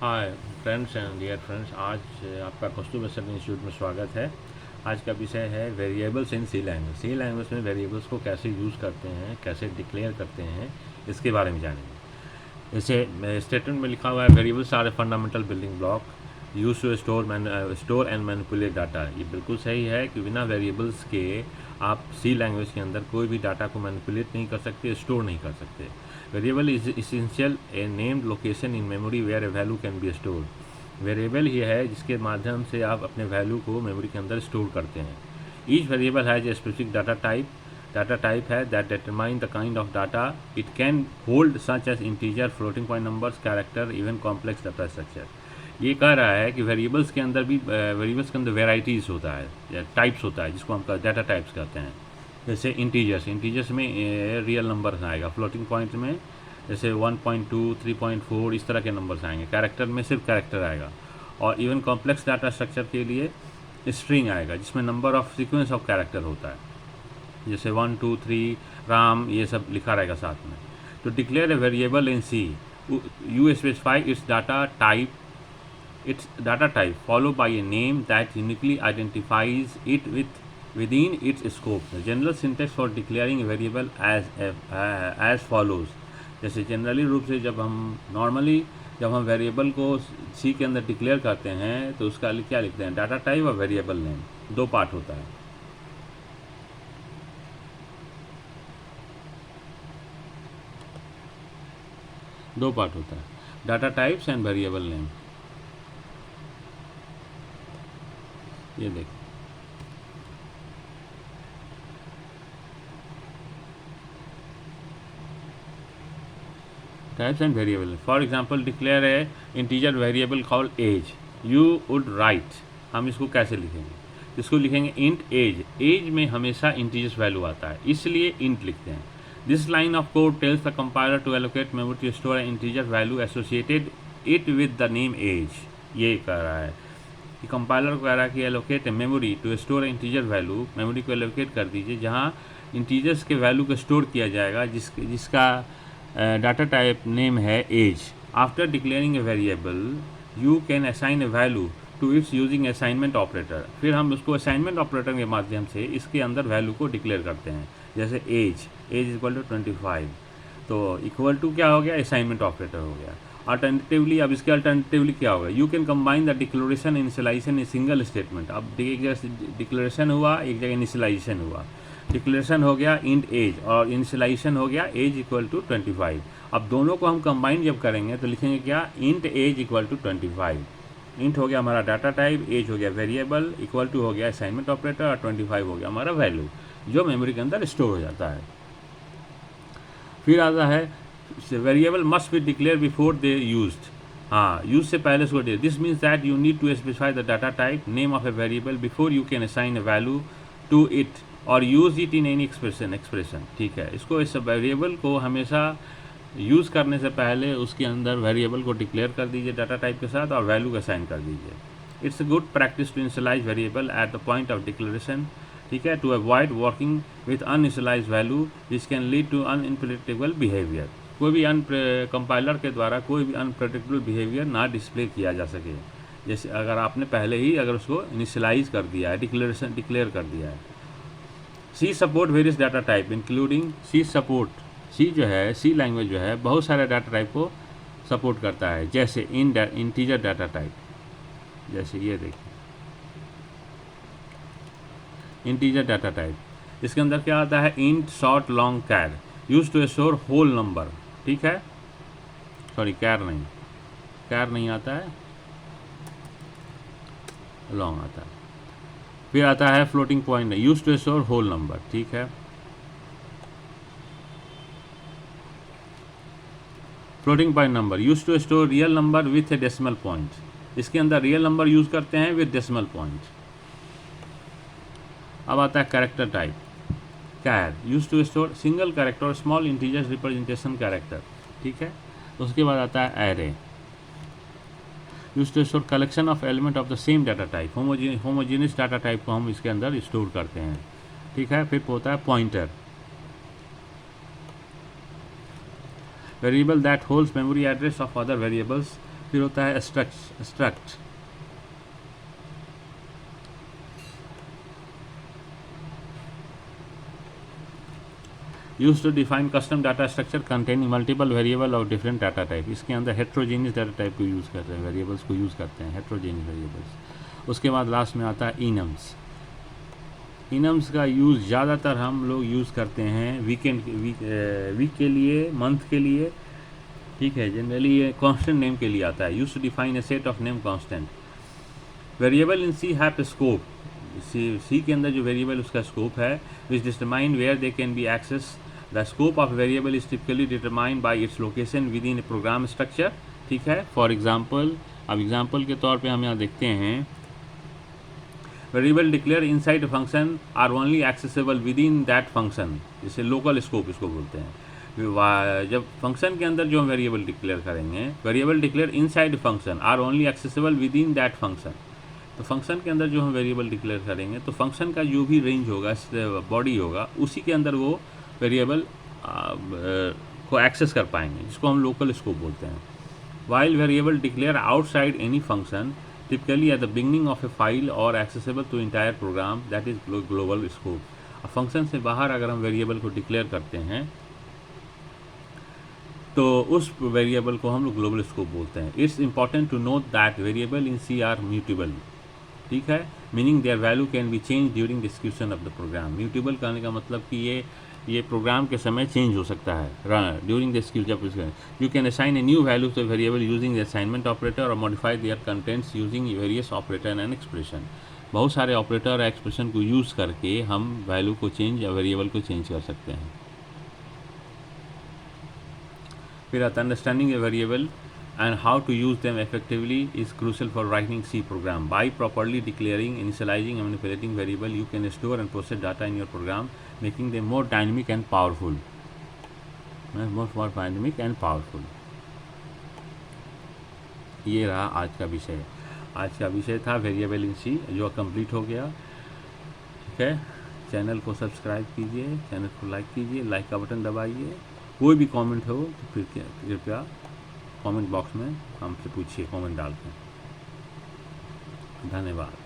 Hi friends and dear friends, आज आपका कौस्तुभ institute में स्वागत है। आज का विषय है variables in C language. C language में वेरिएबल्स को कैसे यूज़ करते हैं, कैसे डिक्लेयर करते हैं, इसके बारे में जानेंगे। जैसे स्टेटमेंट में लिखा हुआ है, variables are a fundamental building block use to store and manipulate data. ये बिल्कुल सही है कि बिना वेरिएबल्स के आप सी लैंग्वेज के अंदर कोई भी डाटा को मैनिपुलेट नहीं कर सकते, स्टोर नहीं कर सकते। Variable is essential a named location in memory where a value can be store. Variable ये है जिसके माध्यम से आप अपने वैल्यू को मेमोरी के अंदर स्टोर करते हैं। Each variable has a specific data type. Data type है that determine the kind of data it can hold, such as integer, floating point numbers, character, even complex data structure। ये कह रहा है कि वेरिएबल्स के अंदर भी वेरिएबल्स के अंदर वेराइटीज़ होता है या टाइप्स होता है, जिसको हम डाटा टाइप्स कहते हैं। जैसे इंटीजर्स में रियल नंबर्स आएगा, फ्लोटिंग पॉइंट में जैसे 1.2, 3.4 इस तरह के नंबर्स आएंगे, कैरेक्टर में सिर्फ कैरेक्टर आएगा, और इवन कॉम्प्लेक्स डाटा स्ट्रक्चर के लिए स्ट्रिंग आएगा जिसमें number of sequence of character होता है, जैसे 1 2 3 राम, ये सब लिखा रहेगा साथ में। तो declare a variable in C, you specify its data type followed by a name that uniquely identifies it within its scope। The general syntax for declaring a variable as follows। जैसे जनरली रूप से जब हम variable को सी के अंदर declare करते हैं तो उसका क्या लिखते हैं, डाटा टाइप और वेरिएबल नेम, दो पार्ट होता है। दो पार्ट होता है, data types and variable name. ये देखो, types and variable. For example, declare है integer variable called age, you would write. हम इसको कैसे लिखेंगे, इसको लिखेंगे इंट एज। एज में हमेशा इंटीजर्स वैल्यू आता है, इसलिए इंट लिखते हैं। This line of code tells the compiler to allocate memory to store an integer value associated it with the name age। ये कह रहा है कि कंपाइलर को कह रहा है कि allocate a memory to store an integer value, memory को allocate कर दीजिए जहाँ इंटीजर्स के वैल्यू को स्टोर किया जाएगा, जिसका डाटा टाइप नेम है age. After declaring a variable you can assign a value to its using assignment operator. फिर हम उसको असाइनमेंट ऑपरेटर के माध्यम से इसके अंदर वैल्यू को डिक्लेयर करते हैं। जैसे एज इक्वल टू 25, तो इक्वल टू क्या हो गया, असाइनमेंट ऑपरेटर हो गया। अल्टरनेटिवली, अब इसके अल्टरनेटिवली क्या होगा, you can combine the declaration initialization in single statement. अब एक जगह डिक्लेरेशन हुआ, एक जगह इनिशियलाइजेशन हुआ। डिक्लेरेशन हो गया इंट एज और इनिशियलाइजेशन हो गया एज इक्वल टू 25। अब दोनों को हम कंबाइन जब करेंगे तो लिखेंगे क्या, int age equal to 25। Int हो गया हमारा डाटा टाइप, एज हो गया वेरिएबल, इक्वल टू हो गया असाइनमेंट ऑपरेटर, और 25 हो गया हमारा वैल्यू जो मेमोरी के अंदर स्टोर हो जाता है। फिर आता है variable must be declare before they used. हाँ, यूज से पहले इसको दे। This means that you need to specify the data type name of a variable before you can assign a value to it और use it in any expression. ठीक है, इसको इस वेरिएबल को हमेशा यूज़ करने से पहले उसके अंदर वेरिएबल को डिक्लेयर कर दीजिए डाटा टाइप के साथ और वैल्यू असाइन कर दीजिए। It's a good practice to initialise variable at the point of declaration. ठीक है, to avoid working with uninitialise value which can lead to unpredictable behaviour. कोई भी कंपाइलर के द्वारा कोई भी अनप्रेडिक्टेबल बिहेवियर ना डिस्प्ले किया जा सके। जैसे अगर आपने पहले ही अगर उसको इनिशियलाइज कर दिया है, डिक्लेयर कर दिया है। C support various data type including C जो है, सी लैंग्वेज जो है बहुत सारे डाटा टाइप को सपोर्ट करता है, जैसे इंटीजर डाटा टाइप। जैसे ये देखिए इंटीजर डाटा टाइप, इसके अंदर क्या आता है, int short long char use to store whole number. ठीक है, सॉरी कैर नहीं आता है, लॉन्ग आता है। फिर आता है floating point use to store whole number. ठीक है, floating point number use to store real number with a decimal point. इसके अंदर रियल नंबर यूज करते हैं विथ डेसिमल पॉइंट। अब आता है character type, char use to store single character और स्मॉल इंटीजर रिप्रेजेंटेशन कैरेक्टर। ठीक है, उसके बाद आता है array use to store collection of element of the same data type. Homogeneous data type को हम इसके अंदर स्टोर करते हैं। ठीक है, फिर होता है pointer, variable that holds memory address of other variables फिर होता है struct. Use to define custom data structure containing multiple variable और डिफरेंट डाटा टाइप। इसके अंदर हेट्रोजेनियस डाटा टाइप को यूज़ करते हैं, वेरिएबल्स को यूज़ करते हैं, हेट्रोजेनियस वेरिएबल्स। उसके बाद लास्ट में आता है इनम्स। इनम्स का यूज़ ज़्यादातर हम लोग यूज़ करते हैं वीक के लिए, मंथ के लिए, ठीक है। जनरली ये कांस्टेंट नेम के लिए आता है। Use to define a set of name constant. Variable in C have scope. C के अंदर जो वेरिएबल उसका स्कोप है, which determine where they can be access. The scope of variable is typically determined by its location within a program structure, ठीक है। For example, अब example के तौर पे हम यहाँ देखते हैं, variable declare inside function are only accessible within that function, जिसे लोकल स्कोप इसको बोलते हैं। जब फंक्शन के अंदर जो हम वेरिएबल डिक्लेयर करेंगे, variable declare inside function are only accessible within that function. तो फंक्शन के अंदर जो हम वेरिएबल डिक्लेयर करेंगे, तो फंक्शन का जो भी रेंज होगा, बॉडी होगा, उसी के अंदर वो वेरिएबल को एक्सेस कर पाएंगे, जिसको हम लोकल स्कोप बोलते हैं। While variable declare outside any function typically at the beginning of a file और accessible to entire program, that is global scope. Function से बाहर अगर हम वेरिएबल को डिक्लेयर करते हैं तो उस वेरिएबल को हम लोग ग्लोबल स्कोप बोलते हैं। It's important to note that variable in C are mutable, ठीक है, meaning their value can be change during execution of the program. Mutable कहने का मतलब कि ये प्रोग्राम के समय चेंज हो सकता है during the execution. You can assign a new value to variable using the assignment operator और modify their contents using various operator and expression. बहुत सारे ऑपरेटर और एक्सप्रेशन को यूज़ करके हम वैल्यू को चेंज या वेरिएबल को चेंज कर सकते हैं। फिर आता understanding a variable and how to use them effectively is crucial for writing C program. By properly declaring, initializing and manipulating variable, you can store and process data in your program, making them more dynamic and powerful. More dynamic and powerful. ये रहा आज का विषय। आज का विषय था variable in सी, जो कंप्लीट हो गया, ठीक है। चैनल को सब्सक्राइब कीजिए, चैनल को लाइक कीजिए, लाइक का बटन दबाइए। कोई भी कमेंट हो तो फिर कृपया कमेंट बॉक्स में हमसे पूछिए, कमेंट डाल के। धन्यवाद।